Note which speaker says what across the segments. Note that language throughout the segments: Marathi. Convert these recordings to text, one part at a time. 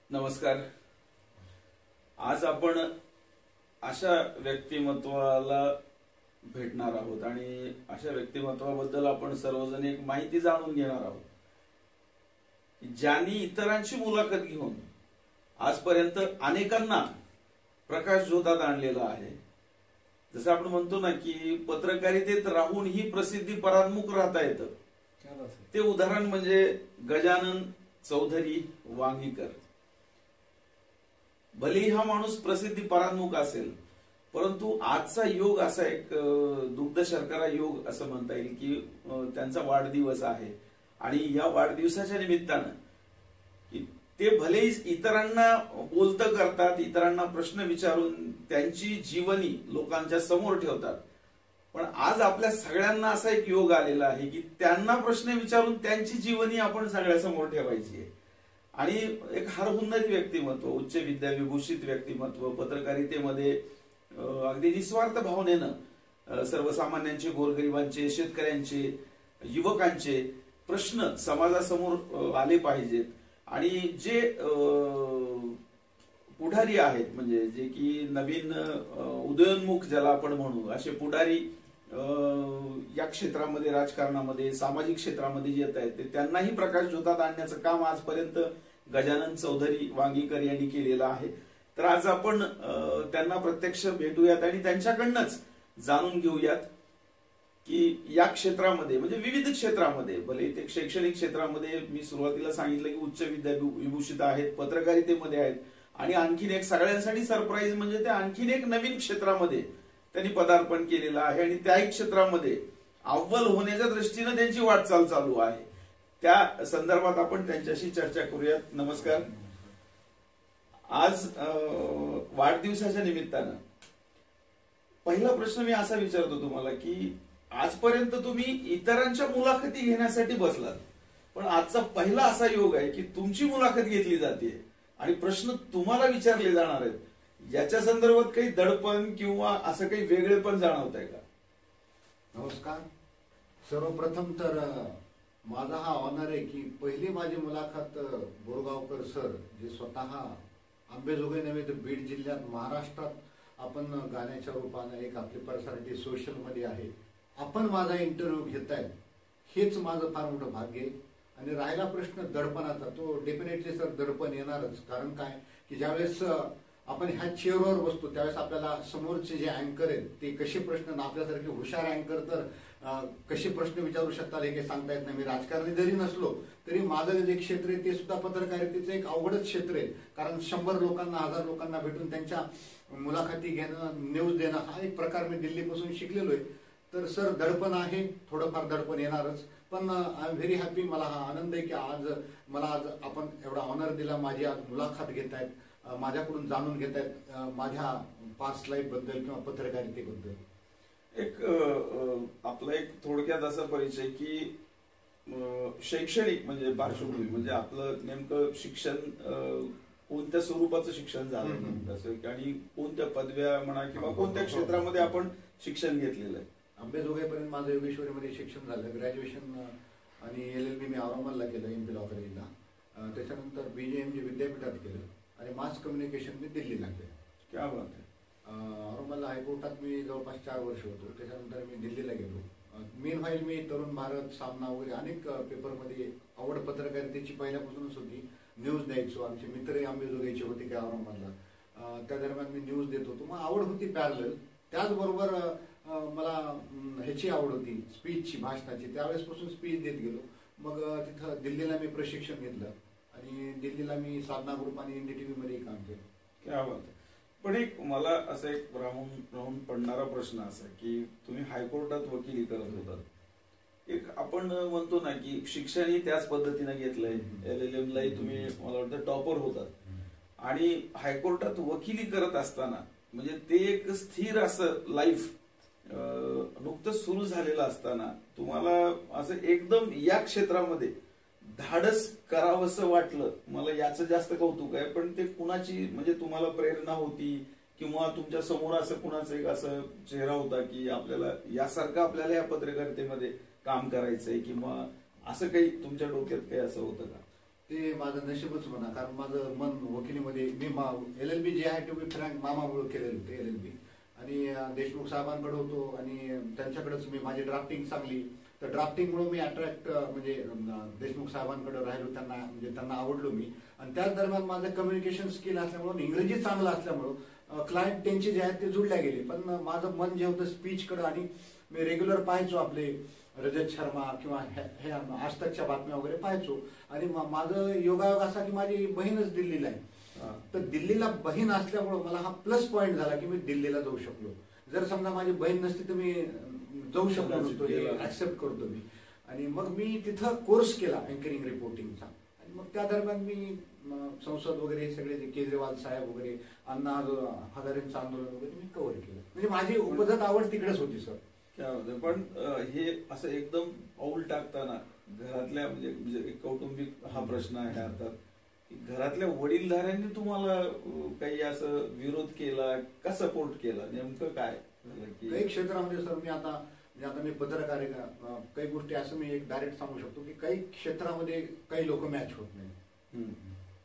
Speaker 1: नमस्कार. आज आपण अशा व्यक्तिमत्वाला भेटणार आहोत आणि अशा व्यक्तिमत्वाबद्दल आपण सर्वजण एक माहिती जाणून घेणार आहोत, ज्यांनी इतरांची मुलाखत घेऊन आजपर्यंत अनेकांना प्रकाश झोतात आणलेला आहे. जसं आपण म्हणतो ना की पत्रकारितेत राहून ही प्रसिद्धी परांमुख राहता येतं, ते उदाहरण म्हणजे गजानन चौधरी वांगीकर. भलेही हा माणूस प्रसिद्धी परांमुख असेल, परंतु आजचा योग असा एक दुग्ध शर्करा योग असं म्हणता येईल की त्यांचा वाढदिवस आहे आणि या वाढदिवसाच्या निमित्तानं ते भलेही इतरांना बोलतं करतात, इतरांना प्रश्न विचारून त्यांची जीवनी लोकांच्या समोर ठेवतात, पण आज आपल्या सगळ्यांना असा एक योग आलेला आहे की त्यांना प्रश्न विचारून त्यांची जीवनी आपण सगळ्यासमोर ठेवायची आहे. आणि एक हरहुन्नत व्यक्तिमत्व, उच्च विद्याविभूषित व्यक्तिमत्व, पत्रकारितेमध्ये अगदी निस्वार्थ भावनेनं सर्वसामान्यांचे, गोरगरिबांचे, शेतकऱ्यांचे, युवकांचे प्रश्न समाजासमोर आले पाहिजेत. आणि जे पुढारी आहेत, म्हणजे जे की नवीन उदयोन्मुख ज्याला आपण म्हणू, असे पुढारी या क्षेत्रामध्ये, राजकारणामध्ये, सामाजिक क्षेत्रामध्ये येत आहेत, ते त्यांनाही प्रकाश झोतात आणण्याचं काम आजपर्यंत गजानन चौधरी वांगीकर यांनी केलेलं आहे. तर आज आपण त्यांना प्रत्यक्ष भेटूयात आणि त्यांच्याकडनंच जाणून घेऊयात की या क्षेत्रामध्ये, म्हणजे विविध क्षेत्रामध्ये, भले ते शैक्षणिक क्षेत्रामध्ये मी सुरुवातीला सांगितलं की उच्च विद्याविभूषित आहेत, पत्रकारितेमध्ये आहेत, आणि आणखीन एक सगळ्यांसाठी सरप्राईज म्हणजे ते आणखीन एक नवीन क्षेत्रामध्ये त्यांनी पदार्पण केलेलं आहे आणि त्याही क्षेत्रामध्ये अव्वल होण्याच्या दृष्टीने त्यांची वाटचाल चालू आहे. त्या संदर्भात आपण त्यांच्याशी चर्चा करूयात. नमस्कार. आज वाढदिवसाच्या निमित्तानं पहिला प्रश्न मी असा विचारतो तुम्हाला की आजपर्यंत तुम्ही इतरांच्या मुलाखती घेण्यासाठी बसलात, पण आजचा पहिला असा योग आहे की तुमची मुलाखत घेतली जाते आणि प्रश्न तुम्हाला विचारले जाणार आहेत. याच्या संदर्भात काही दडपण किंवा असं काही वेगळे पण जाणवत आहे का?
Speaker 2: नमस्कार. सर्वप्रथम तर माझा हा ऑनर आहे की पहिली माझी मुलाखत बोरगावकर सर, जे स्वतः अंबेजोगाई नव्हे तर बीड जिल्ह्यात, महाराष्ट्रात आपण गाण्याच्या रूपानं एक आपली पर्सनॅलिटी सोशल मध्ये आहे, आपण माझा इंटरव्ह्यू घेतायत, हेच माझं फार मोठं भाग्य आहे. आणि राहिला प्रश्न दडपणाचा, तो डेफिनेटली सर दडपण येणारच. कारण काय की ज्यावेळेस आपण ह्या चेअरवर बसतो त्यावेळेस आपल्याला समोरचे जे अँकर आहेत ते कसे प्रश्न, आपल्यासारखे हुशार अँकर तर कसे प्रश्न विचारू शकतात हे काही सांगता येत नाही. मी राजकारणी जरी नसलो तरी माझं जे क्षेत्र आहे ते सुद्धा पत्रकारितेचं एक अवघडच क्षेत्र आहे. कारण 100 लोकांना, 1000 लोकांना भेटून त्यांच्या मुलाखती घेणं, न्यूज देणं हा एक प्रकार मी दिल्लीपासून शिकलेलो आहे. तर सर दडपण आहे, थोडंफार दडपण येणारच, पण आय एम व्हेरी हॅपी. मला हा आनंद आहे की आज आपण एवढा ऑनर दिला, माझी आज मुलाखत घेत आहेत, माझ्याकडून जाणून घेत आहेत माझ्या पास्ट लाईफ बद्दल किंवा पत्रकारितेबद्दल.
Speaker 1: एक आपला एक थोडक्यात असा परिचय की शैक्षणिक म्हणजे पार्श्वभूमी, म्हणजे आपलं नेमकं शिक्षण कोणत्या स्वरूपाचं शिक्षण झालं असं, आणि कोणत्या पदव्या म्हणा किंवा कोणत्या क्षेत्रामध्ये आपण शिक्षण घेतलेलं आहे?
Speaker 2: अंबेजोगाईपर्यंत माझं योगेश्वरीमध्ये शिक्षण झालं. ग्रॅज्युएशन आणि LLB मी औरंगाबादला केलं, MP लॉ कॉलेजला. त्याच्यानंतर BJMG विद्यापीठात केलं आणि मास कम्युनिकेशन मी दिल्लीला केलं.
Speaker 1: क्या बात आहे.
Speaker 2: औरंगाबादला हायकोर्टात मी जवळपास 4 वर्ष होतो. त्याच्यानंतर मी दिल्लीला गेलो. मेन व्हाईल मी तरुण भारत, सामना वगैरे अनेक पेपरमध्ये आवड पत्रकारितेची पहिल्यापासूनच होती. न्यूज द्यायचो. आमचे मित्रही अंबेजोगाईचे होते काय औरंगाबादला. त्या दरम्यान मी न्यूज देत होतो. मग आवड होती पॅरलल. त्याचबरोबर मला ह्याची आवड होती स्पीचची, भाषणाची. त्यावेळेसपासून स्पीच देत गेलो. मग तिथं दिल्लीला मी प्रशिक्षण घेतलं आणि दिल्लीला मी साधना ग्रुप आणि NDTV मध्ये काम केलं.
Speaker 1: क्या बात आहे. पण एक मला असं एक राहून पडणारा प्रश्न असा की तुम्ही हायकोर्टात वकिली करत होतात. एक आपण म्हणतो ना की शिक्षणही त्याच पद्धतीने घेतलंय, LLM लाही तुम्ही मला वाटतं टॉपर होतात आणि हायकोर्टात वकिली करत असताना म्हणजे ते एक स्थिर असं लाईफ नुकतंच सुरू झालेलं असताना तुम्हाला असं एकदम या क्षेत्रामध्ये धाडस करावंसं वाटलं. मला याचं जास्त कौतुक आहे, पण ते कुणाची म्हणजे तुम्हाला प्रेरणा होती किंवा तुमच्या समोर असं कुणाचा एक असं चेहरा होता की आपल्याला यासारखं आपल्याला या पत्रकारितेमध्ये काम करायचंय किंवा असं काही तुमच्या डोक्यात काही असं होतं का?
Speaker 2: ते माझं नशीबच म्हणा, कारण माझं मन वकिलीमध्ये मी LLB जे आहे टू बी फ्रँक मामामुळे केलेलं होते LLB, आणि देशमुख साहेबांकडे होतो आणि त्यांच्याकडेच मी माझी ड्राफ्टिंग चांगली, तर ड्राफ्टिंगमुळे मी अट्रॅक्ट म्हणजे देशमुख साहेबांकडे राहिलो, त्यांना म्हणजे त्यांना आवडलो मी. आणि त्याच दरम्यान माझं कम्युनिकेशन स्किल असल्यामुळं, इंग्रजी चांगलं असल्यामुळं क्लायंट त्यांचे जे आहेत ते जुळल्या गेले. पण माझं मन जे होतं स्पीचकडे, आणि मी रेग्युलर पाहायचो आपले रजत शर्मा किंवा हे आज तकच्या बातम्या वगैरे पाहायचो. आणि माझं योगायोग असा की माझी बहीणच दिल्लीला आहे, तर दिल्लीला बहीण असल्यामुळं मला हा प्लस पॉईंट झाला की मी दिल्लीला जाऊ शकलो. जर समजा माझी बहीण नसती तर मी जाऊ शकलो नसतो, हे ऍक्सेप्ट करतो मी. आणि मग मी तिथं कोर्स केला अँकरिंग रिपोर्टिंगचा, आणि मग त्या दरम्यान मी संसद वगैरे सगळे जे केजरीवाल साहेब वगैरे, अण्णा हजारेंचं आंदोलन वगैरे मी कव्हर केलं. म्हणजे माझी उपजत आवड तिकडेच होती सर.
Speaker 1: काय होतं पण हे असं एकदम पाऊल टाकताना घरातल्या म्हणजे कौटुंबिक हा प्रश्न आहे अर्थात, की घरातल्या वडीलधाऱ्यांनी तुम्हाला काही असं विरोध केला का सपोर्ट केला, नेमकं काय?
Speaker 2: काही क्षेत्रामध्ये सर मी आता मी पत्रकार आहे का, काही गोष्टी असं मी एक डायरेक्ट सांगू शकतो की काही क्षेत्रामध्ये काही लोक मॅच होत नाही.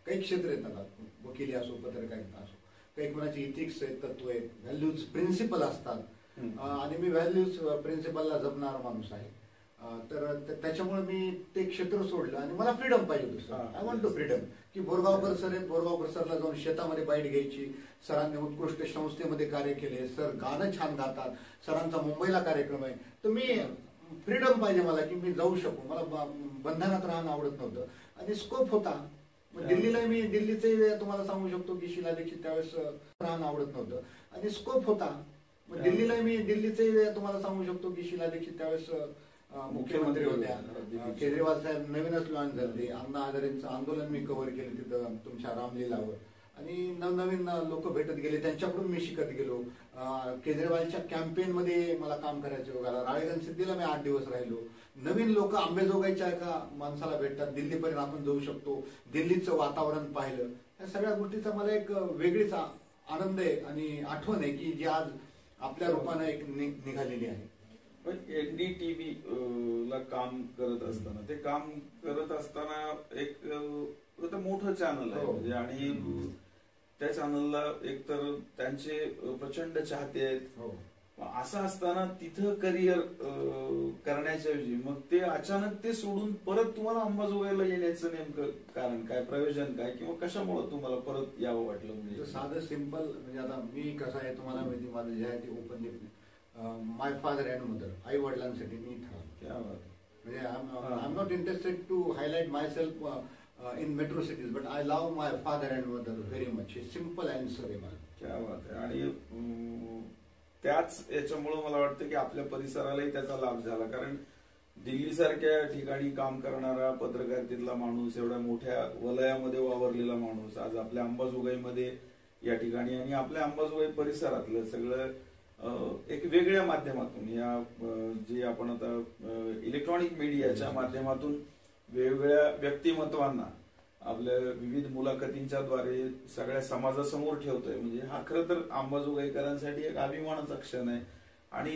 Speaker 2: काही क्षेत्र येतात, वकिली असो पत्रकारिता असो, काही कोणाचे इथिक्स आहेत, तत्व आहेत, व्हॅल्यूज प्रिन्सिपल असतात, आणि मी व्हॅल्यूज प्रिन्सिपलला जपणारा माणूस आहे. तर त्याच्यामुळे मी ते क्षेत्र सोडलं आणि मला फ्रीडम पाहिजे होतं sir. I want to freedom. की बोरगावकर सर आहेत, बोरगावकर सरला जाऊन शेतामध्ये बाईट घ्यायची, सरांनी उत्कृष्ट संस्थेमध्ये कार्य केले, सर गाणं छान गातात, सरांचा मुंबईला कार्यक्रम आहे, तर मी फ्रीडम पाहिजे मला की मी जाऊ शकू. मला बंधनात राहणं आवडत नव्हतं, आणि स्कोप होता. दिल्लीला मी दिल्लीचे तुम्हाला सांगू शकतो की शीला दीक्षित त्यावेळेस राहणं आवडत नव्हतं, आणि स्कोप होता. दिल्लीला मी दिल्लीचे तुम्हाला सांगू शकतो की शीला दीक्षित त्यावेळेस मुख्यमंत्री होत्या, केजरीवाल साहेब नवीनच लॉन्च झाले, अण्णा हजारेंचं आंदोलन मी कव्हर केलं तिथं तुमच्या रामलीलावर, आणि नवनवीन लोक भेटत गेले, त्यांच्याकडून मी शिकत गेलो. केजरीवालच्या कॅम्पेन मध्ये मला काम करायचं बघायला, राळेगण सिद्धीला मी 8 दिवस राहिलो. नवीन लोक आंबेजोगाईच्या एका माणसाला भेटतात, दिल्लीपर्यंत आपण जाऊ शकतो, दिल्लीचं वातावरण पाहिलं. या सगळ्या गोष्टीचा मला एक वेगळीच आनंद आहे आणि आठवण आहे की जी आज आपल्या रूपानं एक निघालेली आहे.
Speaker 1: पण NDTV ला काम करत असताना, ते काम करत असताना एक मोठं चॅनल आहे म्हणजे, आणि त्या चॅनलला एकतर त्यांचे प्रचंड चाहते आहेत. असं असताना तिथं करिअर करण्याच्या ऐवजी मग ते अचानक ते सोडून परत तुम्हाला अंबाजोगाईला येण्याचं नेमकं कारण काय, प्रयोजन काय, किंवा कशामुळे तुम्हाला परत यावं वाटलं? म्हणजे
Speaker 2: साधं सिंपल, म्हणजे आता मी कसं आहे तुम्हाला माहिती, माझं जे आहे ते openly my father and mother, आई वडिलांसाठी मी इथं आलो. म्हणजे I am not interested to highlight myself in metro cities, but I love my father and mother very much. हे सिंपल अँसर आहे मला.
Speaker 1: क्या बात आहे. आणि त्याच याच्यामुळं मला वाटतं की आपल्या परिसरालाही त्याचा लाभ झाला, कारण दिल्ली सारख्या ठिकाणी काम करणारा पत्रकारितेतला माणूस, एवढ्या मोठ्या वलयामध्ये वावरलेला माणूस आज आपल्या अंबाजोगाईमध्ये या ठिकाणी, आणि आपल्या अंबाजोगाई परिसरातलं सगळं एक वेगळ्या माध्यमातून, या जे आपण आता इलेक्ट्रॉनिक मीडियाच्या माध्यमातून वेगवेगळ्या व्यक्तिमत्वांना आपल्या विविध मुलाखतींच्या द्वारे सगळ्या समाजासमोर ठेवतोय. म्हणजे हा खरं तर अंबाजोगाईकरांसाठी एक अभिमानाचा क्षण आहे, आणि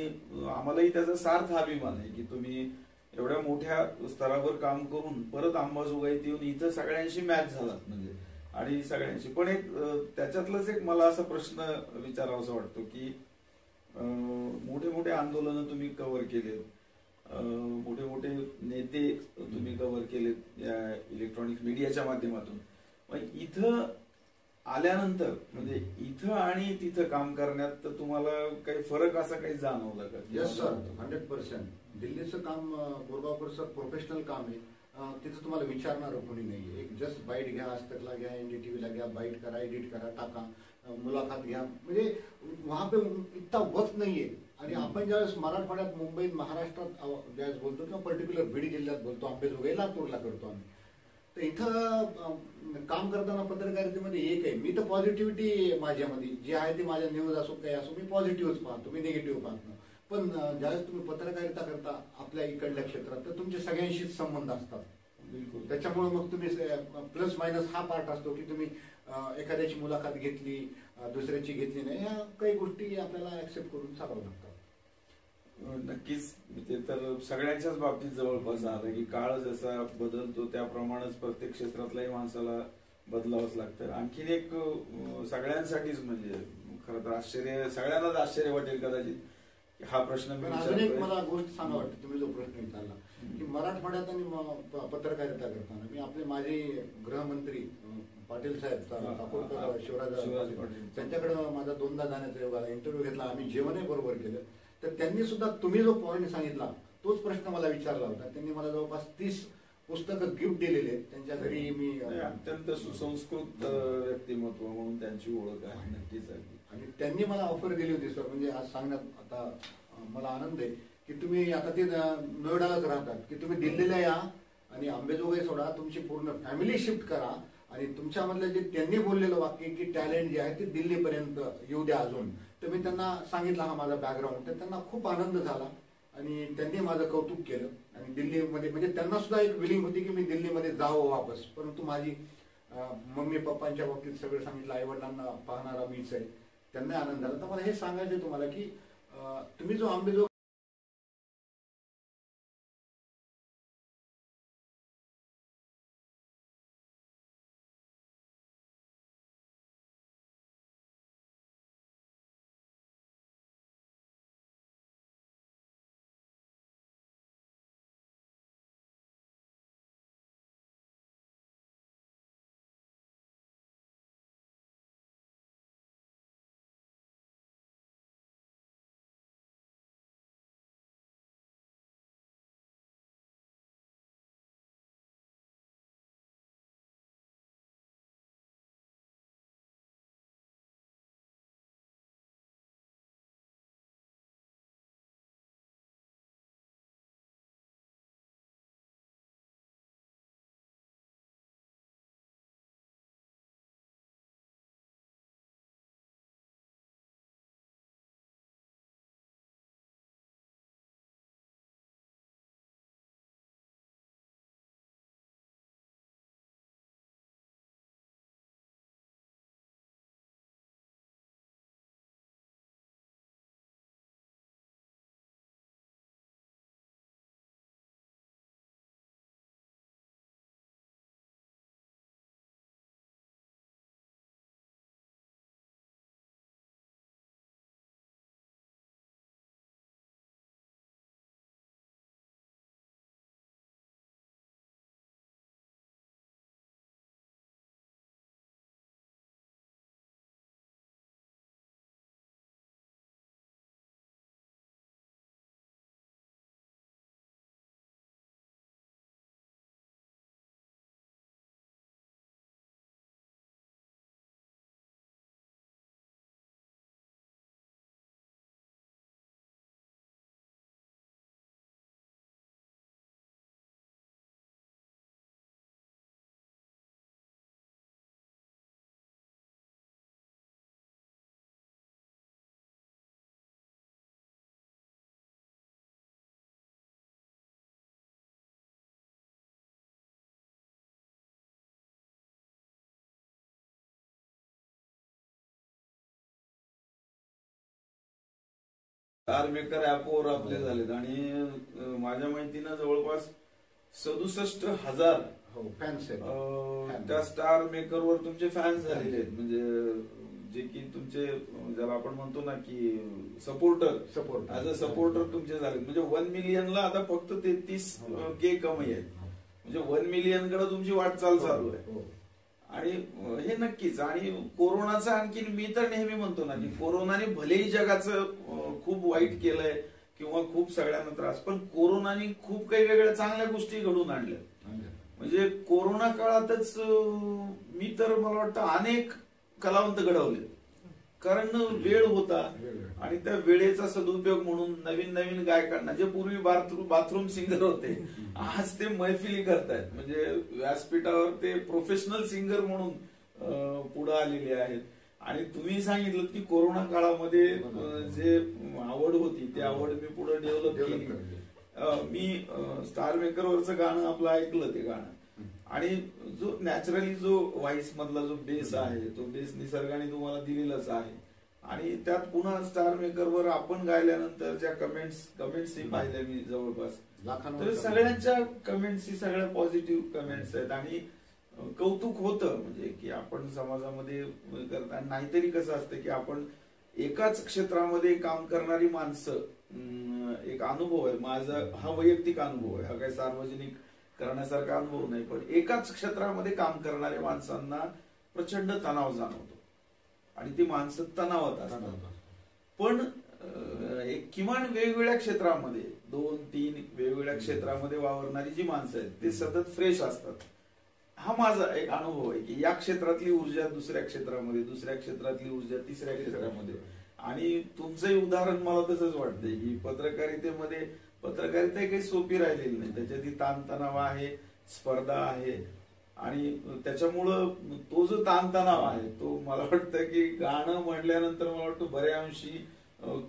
Speaker 1: आम्हालाही त्याचा सार्थ अभिमान आहे की तुम्ही एवढ्या मोठ्या स्तरावर काम करून परत अंबाजोगाईत येऊन इथं सगळ्यांशी मॅच झालात म्हणजे, आणि सगळ्यांशी. पण एक त्याच्यातलंच एक मला असा प्रश्न विचारावासा वाटतो की मोठे मोठे आंदोलन तुम्ही कव्हर केले, मोठे मोठे नेते तुम्ही कव्हर केलेत या इलेक्ट्रॉनिक मीडियाच्या माध्यमातून, पण इथं आल्यानंतर म्हणजे इथं आणि तिथं काम करण्यात तुम्हाला काही फरक असा काही जाणवला का?
Speaker 2: Yes sir, 100%. दिल्लीचं काम बोरगावकर सर प्रोफेशनल काम आहे, तिथं तुम्हाला विचारणारं कोणी नाही. एक जस्ट बाईट घ्या, आज तकला घ्या, NDTVला घ्या, बाईट करा, एडिट करा, टाका, मुलाखत घ्या, म्हणजे वहां पे इतका वक्त नाहीये. आणि आपण ज्यावेळेस मराठवाड्यात, मुंबईत, महाराष्ट्रात ज्यावेळेस बोलतो किंवा पर्टिक्युलर बीड जिल्ह्यात बोलतो, अंबेजोगाई लातूरला करतो आम्ही, तर इथं काम करताना पत्रकारितेमध्ये एक आहे, मी तर पॉझिटिव्हिटी माझ्यामध्ये जी आहे ती, माझ्या न्यूज असो काही असो, मी पॉझिटिव्हच पाहतो, मी निगेटिव्ह पाहत नाही. पण ज्यावेळेस तुम्ही पत्रकारिता करता आपल्या इकडल्या क्षेत्रात, तर तुमचे सगळ्यांशीच संबंध असतात. त्याच्यामुळे मग तुम्ही प्लस मायनस हा पार्ट असतो की तुम्ही एखाद्याची मुलाखत घेतली, दुसऱ्याची घेतली नाही, ह्या काही गोष्टी आपल्याला ऍक्सेप्ट करून चालवू लागतात.
Speaker 1: नक्कीच ते तर सगळ्यांच्याच बाबतीत जवळपास आलं की काळ जसा बदलतो त्याप्रमाणेच प्रत्येक क्षेत्रातल्याही माणसाला बदलावंच लागतं. आणखीन एक सगळ्यांसाठीच म्हणजे खरं तर आश्चर्य सगळ्यांनाच आश्चर्य वाटेल कदाचित हा प्रश्न मी
Speaker 2: अजून एक मला गोष्ट सांगा वाटतं तुम्ही जो प्रश्न विचारला की मराठवाड्यात आणि पत्रकारिता करताना मी आपले माजी गृहमंत्री पाटील साहेब शिवराज पाटील त्यांच्याकडे माझा 2दा जाण्याचा इंटरव्ह्यू घेतला. आम्ही जेवणही बरोबर केलं. तर त्यांनी सुद्धा तुम्ही जो पॉईंट सांगितला तोच प्रश्न मला विचारला होता. त्यांनी मला जवळपास 30 पुस्तकं गिफ्ट दिलेले आहेत. त्यांच्या घरी मी
Speaker 1: अत्यंत सुसंस्कृत व्यक्तिमत्व म्हणून त्यांची ओळख आहे नक्कीच.
Speaker 2: आणि त्यांनी मला ऑफर दिली होती सर, म्हणजे आज सांगण्यात आता मला आनंद आहे की तुम्ही आता ते नोएडालाच राहतात की तुम्ही दिल्लीला या आणि अंबेजोगाई सोडा, तुमची पूर्ण फॅमिली शिफ्ट करा आणि तुमच्यामधलं जे त्यांनी बोललेलं वाक्य की टॅलेंट जे आहे ते दिल्लीपर्यंत येऊ द्या अजून. तर मी त्यांना सांगितलं हा माझा बॅकग्राऊंड. तर त्यांना खूप आनंद झाला आणि त्यांनी माझं कौतुक केलं. आणि दिल्लीमध्ये म्हणजे त्यांना सुद्धा एक विलिंग होती की मी दिल्लीमध्ये जावं वापस. परंतु माझी मम्मी पप्पांच्या बाबतीत सगळं सांगितलं, आई वडिलांना पाहणारा मीच आहे, त्यांना आनंद झाला. तर मला हे सांगायचं आहे तुम्हाला की तुम्ही जो अंबेजोगाई
Speaker 1: स्टार मेकर ऍपवर आपले झालेत आणि माझ्या माहितीनं जवळपास 67,000
Speaker 2: फॅन्स आहेत
Speaker 1: त्या स्टार मेकरवर तुमचे फॅन्स झालेले आहेत. म्हणजे जे की तुमचे ज्याला आपण म्हणतो ना की सपोर्टर ऍज अ सपोर्टर तुमचे झाले. म्हणजे 1 मिलियनला आता फक्त 33K कमी आहेत. म्हणजे 1 मिलियन कडे तुमची वाटचाल चालू आहे. आणि हे नक्कीच. आणि कोरोनाचं आणखी मी तर नेहमी म्हणतो ना की कोरोनाने भलेही जगाचं खूप वाईट केलंय किंवा खूप सगळ्यांना त्रास, पण कोरोनाने खूप काही वेगळ्या चांगल्या गोष्टी घडवून आणल्या. म्हणजे कोरोना काळातच मी तर मला वाटतं अनेक कलावंत घडवले. कारण वेळ होता आणि त्या वेळेचा सदुपयोग म्हणून नवीन नवीन गायकांना, जे पूर्वी बाथरूम सिंगर होते, आज ते मैफिली करतायत. म्हणजे व्यासपीठावर ते प्रोफेशनल सिंगर म्हणून पुढे आलेले आहेत. आणि तुम्ही सांगितलं की कोरोना काळामध्ये जे आवड होती ती आवड मी पुढे डेव्हलप केली. मी स्टार मेकरवरचं गाणं आपलं ऐकलं, ते गाणं, आणि जो नॅचरली जो व्हॉइस मधला जो बेस आहे तो बेस निसर्गाने तुम्हाला दिलेलाच आहे. आणि त्यात पुन्हा स्टार मेकरवर आपण गायल्यानंतर ज्या कमेंट्सही पाहिल्या मी जवळपास, तर सगळ्यांच्या कमेंट्सही सगळ्या पॉझिटिव्ह कमेंट्स आहेत आणि कौतुक होतं म्हणजे की आपण समाजामध्ये करता. नाहीतरी कसं असतं की आपण एकाच क्षेत्रामध्ये काम करणारी माणसं, एक अनुभव आहे माझा, हा वैयक्तिक अनुभव आहे, हा काही सार्वजनिक करण्यासारखा अनुभव नाही, पण एकाच क्षेत्रामध्ये काम करणाऱ्या माणसांना प्रचंड तणाव जाणवतो आणि ती माणसं तणावात असतात. पण एक किमान वेगवेगळ्या क्षेत्रामध्ये 2-3 वेगवेगळ्या क्षेत्रामध्ये वावरणारी जी माणसं आहेत ते सतत फ्रेश असतात. हा माझा एक अनुभव आहे की या क्षेत्रातली ऊर्जा दुसऱ्या क्षेत्रामध्ये, दुसऱ्या क्षेत्रातली ऊर्जा तिसऱ्या क्षेत्रामध्ये. आणि तुमचंही उदाहरण मला तसंच वाटतंय की पत्रकारितेमध्ये पत्रकारिता काही सोपी राहिलेली नाही, त्याच्यात ताणतणाव आहे, स्पर्धा आहे आणि त्याच्यामुळं तो जो ताणतणाव आहे तो मला वाटतं की गाणं म्हणल्यानंतर मला वाटतं बऱ्या अंशी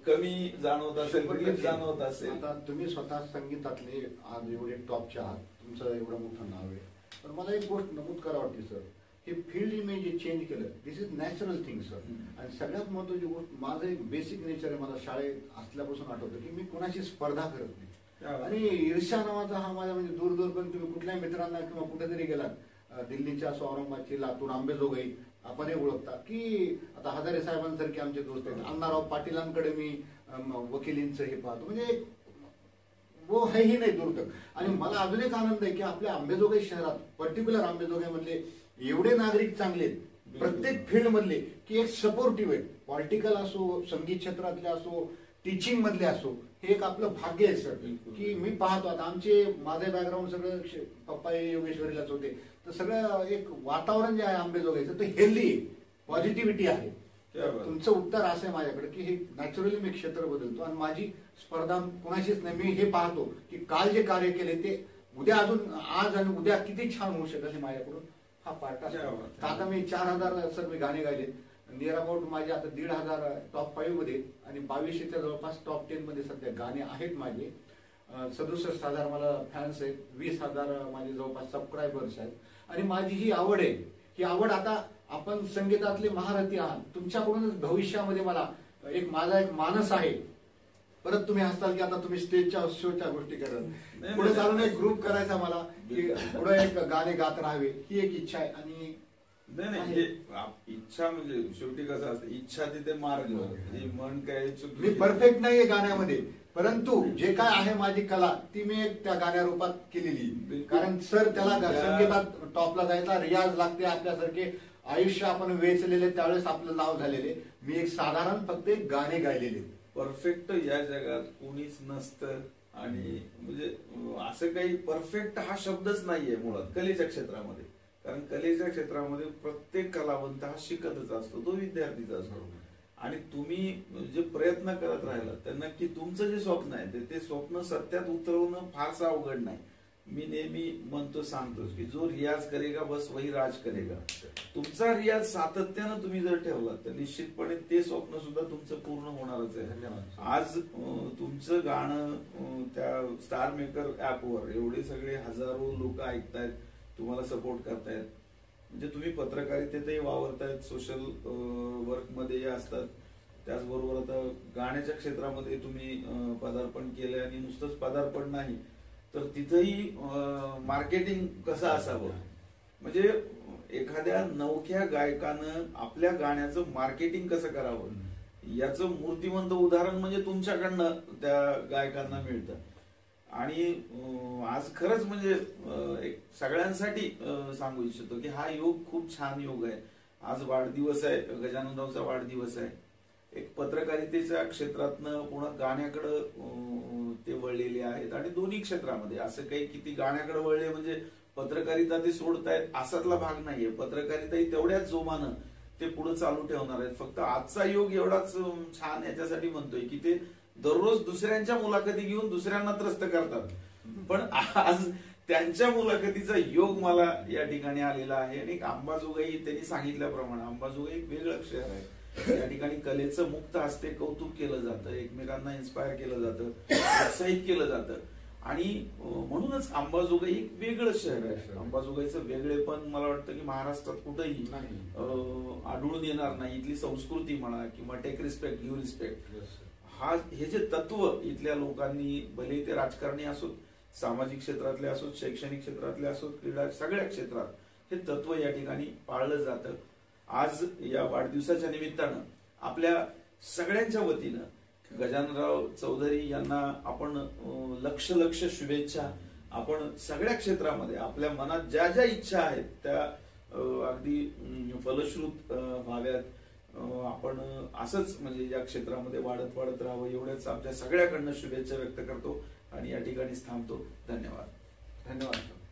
Speaker 1: कमी जाणवत असेल, रिलीफ जाणवत असेल.
Speaker 2: आता तुम्ही स्वतः संगीतातले आज एवढे टॉपचे आहात, तुमचं एवढं मोठं नाव आहे, पण मला एक गोष्ट नमूद करा वाटते सर, हे फील्ड मी जे चेंज केलं दिस इज नॅचरल थिंग सर. आणि सगळ्यात महत्वाची गोष्ट, माझं एक बेसिक नेचर आहे, मला शाळेत असल्यापासून आठवतं की मी कोणाची स्पर्धा करत नाही आणि ईर्ष्या नावाचा हा माझा म्हणजे दूर पण तुम्ही कुठल्याही मित्रांना किंवा कुठेतरी गेलात, दिल्लीच्या असो, औरंगाबादची, लातूर, आंबेजोगाई आपणही ओळखता की आता हजारे साहेबांसारखे आमचे दोस्त आहेत, अण्णाराव पाटीलांकडे मी वकिलींचं हे पाहतो, म्हणजे वो हेही नाही दूर तक. आणि मला अजून एक आनंद आहे की आपल्या आंबेजोगाई शहरात, पर्टिक्युलर आंबेजोगाई मधले एवढे नागरिक चांगले आहेत प्रत्येक फील्ड मधले की एक सपोर्टिव्ह आहेत, पॉलिटिकल असो, संगीत क्षेत्रातले असो, टीचिंग मधले असो. हे एक आपलं भाग्य आहे सर की मी पाहतो. आता आमचे माझे बॅकग्राऊंड सगळं पप्पा योगेश्वरीलाच होते, तर सगळं एक वातावरण जे आहे आंबेजोगाईचं ते हेल्दी आहे, पॉझिटिव्हिटी आहे. तुमचं उत्तर असं आहे माझ्याकडे की हे नॅचरली मी क्षेत्र बदलतो आणि माझी स्पर्धा कुणाशीच नाही. मी हे पाहतो की काल जे कार्य केले ते उद्या अजून आज आणि उद्या किती छान होऊ शकेल हे माझ्याकडून हा पार्ट असतो. आता मी 4000 सर मी गाणे गायले, नियर अबाउट माझे आता 1500 टॉप 5 मध्ये आणि 2200च्या जवळपास टॉप 10 मध्ये सध्या गाणे आहेत माझे. 67,000 मला फॅन्स आहेत, 20,000 माझे जवळपास सबस्क्रायबर्स आहेत. आणि माझी ही आवड आहे, ही आवड आता आपण संगीतातले महारथी आहात, तुमच्याकडूनच भविष्यामध्ये मला माझा एक मानस आहे. परत तुम्ही हसताल की आता तुम्ही स्टेजच्या शोच्या गोष्टी करत, पुढे चालून एक ग्रुप करायचा मला की पुढे एक गाणे गात राहावे, ही एक इच्छा आहे. आणि
Speaker 1: नाही इच्छा म्हणजे शेवटी कसं असतं, इच्छा तिथे मार्ग, मन काय
Speaker 2: मी परफेक्ट नाहीये गाण्यामध्ये, परंतु जे काय आहे माझी कला ती मी त्या गाण्या रूपात केलेली. कारण सर त्याला संगीतात टॉपला जायचा रियाज लागते, आपल्यासारखे आयुष्य आपण वेचलेले त्यावेळेस आपलं नाव झालेले. मी एक साधारण फक्त एक गाणे गायलेले.
Speaker 1: परफेक्ट या जगात कोणीच नसतं आणि म्हणजे असं काही परफेक्ट हा शब्दच नाहीये मुळात कलेच्या क्षेत्रामध्ये. कारण कलेच्या क्षेत्रामध्ये प्रत्येक कलावंत हा शिकतच असतो, तो विद्यार्थीच असतो. आणि तुम्ही जे प्रयत्न करत राहिला तर नक्की तुमचं जे स्वप्न आहे ते स्वप्न सत्यात उतरवणं फारसं अवघड नाही. मी नेहमी म्हणतो, सांगतोच की जो रियाज करेगा बस वही राज करेगा. तुमचा रियाज सातत्यानं तुम्ही जर ठेवला तर निश्चितपणे ते स्वप्न सुद्धा तुमचं पूर्ण होणारच आहे. आज तुमचं गाणं त्या स्टार मेकर ऍपवर एवढे सगळे हजारो लोक ऐकतायत, तुम्हाला सपोर्ट करतायत, म्हणजे तुम्ही पत्रकारितेतही वावरतायत, सोशल वर्क मध्ये असतात, त्याचबरोबर आता गाण्याच्या क्षेत्रामध्ये तुम्ही पदार्पण केलंय. आणि नुसतंच पदार्पण नाही तर तिथंही मार्केटिंग कसं असावं, म्हणजे एखाद्या नवख्या गायकानं आपल्या गाण्याचं मार्केटिंग कसं करावं याचं मूर्तिमंत उदाहरण म्हणजे तुमच्याकडनं त्या गायकांना मिळतं. आणि आज खरंच म्हणजे एक सगळ्यांसाठी सांगू इच्छितो की हा योग खूप छान योग आहे. आज वाढदिवस आहे, गजाननरावचा वाढदिवस आहे. एक पत्रकारितेच्या क्षेत्रातनं पुन्हा गाण्याकडं ते वळलेले आहेत आणि दोन्ही क्षेत्रामध्ये असं काही किती गाण्याकडे वळले म्हणजे पत्रकारिता ते सोडतायत असातला भाग नाहीये. पत्रकारिताही तेवढ्याच जोमानं ते पुढे चालू ठेवणार आहेत. फक्त आजचा योग एवढाच छान याच्यासाठी म्हणतोय की ते दररोज दुसऱ्यांच्या मुलाखती घेऊन दुसऱ्यांना त्रस्त करतात, पण आज त्यांच्या मुलाखतीचा योग मला या ठिकाणी आलेला आहे. आणि अंबाजोगाई त्यांनी सांगितल्याप्रमाणे अंबाजोगाई एक वेगळं शहर आहे. या ठिकाणी कलेचं मुक्त असते, कौतुक केलं जातं, एकमेकांना इन्स्पायर केलं जातं, प्रोत्साहित केलं जातं. आणि म्हणूनच अंबाजोगाई एक वेगळं शहर आहे.
Speaker 2: शहर.
Speaker 1: अंबाजोगाईचं वेगळेपण मला वाटतं की महाराष्ट्रात कुठेही
Speaker 2: नाही.
Speaker 1: आढळून येणार नाही. इथली संस्कृती म्हणा किंवा take respect give respect,
Speaker 2: Yes, sir.
Speaker 1: हे जे तत्व इथल्या लोकांनी, भले ते राजकारणी असोत, सामाजिक क्षेत्रातले असोत, शैक्षणिक क्षेत्रातले असोत, क्रीडा, सगळ्या क्षेत्रात हे तत्व या ठिकाणी पाळलं जातं. आज या वाढदिवसाच्या निमित्तानं आपल्या सगळ्यांच्या वतीनं गजाननराव चौधरी यांना आपण लक्ष शुभेच्छा. आपण सगळ्या क्षेत्रामध्ये आपल्या मनात ज्या ज्या इच्छा आहेत त्या अगदी फलश्रुत व्हाव्यात. आपण असंच म्हणजे या क्षेत्रामध्ये वाढत राहावं एवढ्याच आमच्या सगळ्याकडनं शुभेच्छा व्यक्त करतो आणि या ठिकाणीच थांबतो. धन्यवाद.
Speaker 2: धन्यवाद.